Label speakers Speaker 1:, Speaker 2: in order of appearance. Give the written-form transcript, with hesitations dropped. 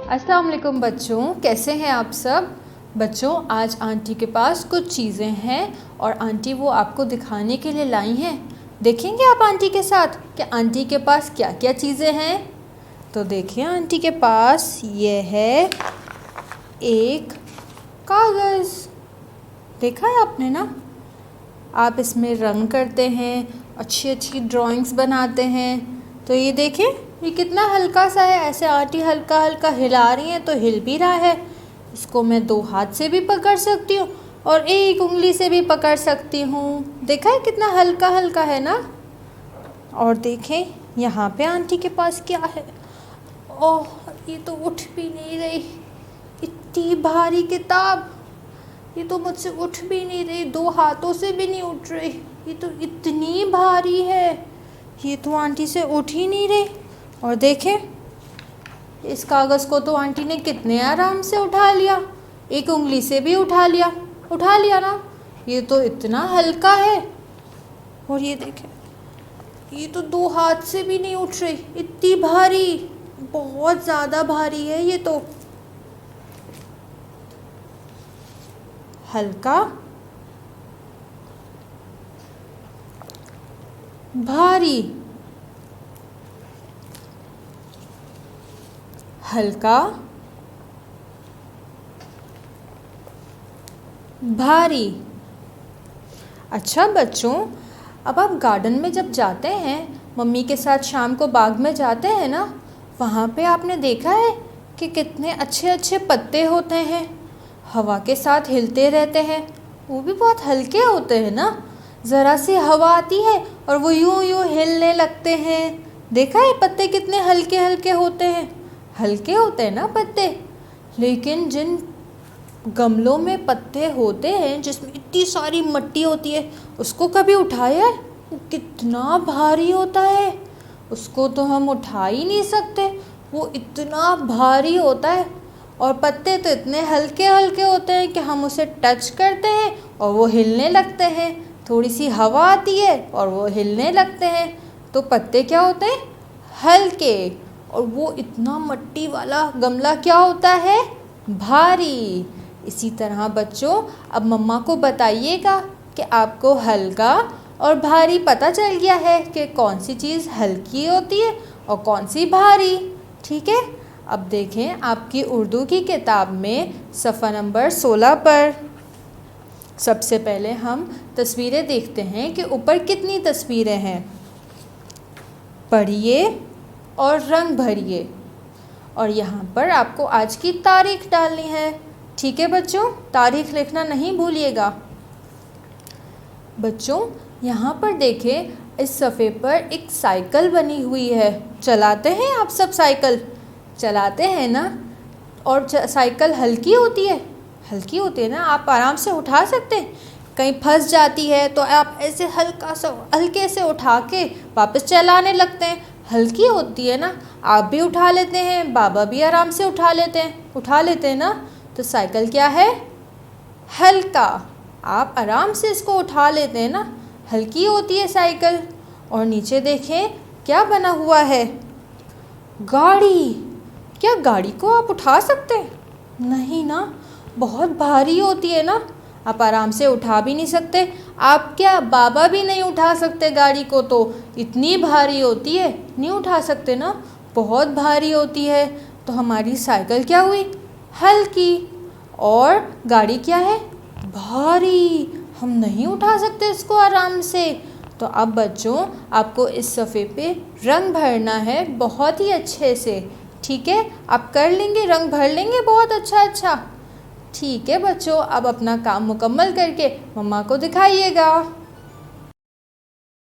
Speaker 1: अस्सलाम वालेकुम बच्चों, कैसे हैं आप सब। बच्चों, आज आंटी के पास कुछ चीज़ें हैं और आंटी वो आपको दिखाने के लिए लाई हैं। देखेंगे आप आंटी के साथ कि आंटी के पास क्या क्या चीज़ें हैं। तो देखिए, आंटी के पास ये है एक कागज़। देखा है आपने ना, आप इसमें रंग करते हैं, अच्छी अच्छी ड्राइंग्स बनाते हैं। तो ये देखें, ये कितना हल्का सा है। ऐसे आंटी हल्का हल्का हिला रही हैं तो हिल भी रहा है। इसको मैं 2 हाथ से भी पकड़ सकती हूँ और 1 उंगली से भी पकड़ सकती हूँ। देखा है कितना हल्का हल्का है ना। और देखें यहाँ पे आंटी के पास क्या है। ओह, ये तो उठ भी नहीं रही, इतनी भारी किताब। ये तो मुझसे उठ भी नहीं रही, 2 हाथों से भी नहीं उठ रही। ये तो इतनी भारी है, ये तो आंटी से उठ ही नहीं रही। और देखें, इस कागज़ को तो आंटी ने कितने आराम से उठा लिया, 1 उंगली से भी उठा लिया ना। ये तो इतना हल्का है। और ये देखें, ये तो 2 हाथ से भी नहीं उठ रही, इतनी भारी, बहुत ज़्यादा भारी है। ये तो हल्का, भारी, हल्का, भारी। अच्छा बच्चों, अब आप गार्डन में जब जाते हैं, मम्मी के साथ शाम को बाग में जाते हैं ना, वहाँ पे आपने देखा है कि कितने अच्छे अच्छे पत्ते होते हैं, हवा के साथ हिलते रहते हैं। वो भी बहुत हल्के होते हैं ना। ज़रा सी हवा आती है और वो यूं यूं हिलने लगते हैं। देखा है पत्ते कितने हल्के हल्के होते हैं। हल्के होते हैं ना पत्ते। लेकिन जिन गमलों में पत्ते होते हैं जिसमें इतनी सारी मिट्टी होती है, उसको कभी उठाया है? वो कितना भारी होता है, उसको तो हम उठा ही नहीं सकते, वो इतना भारी होता है। और पत्ते तो इतने हल्के हल्के होते हैं कि हम उसे टच करते हैं और वो हिलने लगते हैं। थोड़ी सी हवा आती है और वो हिलने लगते हैं। तो पत्ते क्या होते हैं? हल्के। और वो इतना मिट्टी वाला गमला क्या होता है? भारी। इसी तरह बच्चों, अब मम्मा को बताइएगा कि आपको हल्का और भारी पता चल गया है कि कौन सी चीज़ हल्की होती है और कौन सी भारी। ठीक है। अब देखें आपकी उर्दू की किताब में सफ़ा नंबर 16 पर सबसे पहले हम तस्वीरें देखते हैं कि ऊपर कितनी तस्वीरें हैं। पढ़िए और रंग भरिए। और यहाँ पर आपको आज की तारीख डालनी है। ठीक है बच्चों, तारीख लिखना नहीं भूलिएगा। बच्चों, यहाँ पर देखें, इस सफ़े पर एक साइकिल बनी हुई है। चलाते हैं आप सब साइकिल? चलाते हैं ना। और साइकिल हल्की होती है, हल्की होती है ना, आप आराम से उठा सकते हैं। कहीं फंस जाती है तो आप ऐसे हल्का सा हल्के से उठा के वापस चलाने लगते हैं। हल्की होती है ना, आप भी उठा लेते हैं, बाबा भी आराम से उठा लेते हैं ना। तो साइकिल क्या है? हल्का। आप आराम से इसको उठा लेते हैं ना, हल्की होती है साइकिल। और नीचे देखें क्या बना हुआ है? गाड़ी। क्या गाड़ी को आप उठा सकते हैं? नहीं ना, बहुत भारी होती है ना, आप आराम से उठा भी नहीं सकते। आप क्या, बाबा भी नहीं उठा सकते गाड़ी को, तो इतनी भारी होती है, नहीं उठा सकते ना, बहुत भारी होती है। तो हमारी साइकिल क्या हुई? हल्की। और गाड़ी क्या है? भारी। हम नहीं उठा सकते इसको आराम से। तो अब बच्चों, आपको इस सफ़े पे रंग भरना है बहुत ही अच्छे से। ठीक है, आप कर लेंगे, रंग भर लेंगे बहुत अच्छा। ठीक है बच्चों, अब अपना काम मुकम्मल करके मम्मा को दिखाइएगा।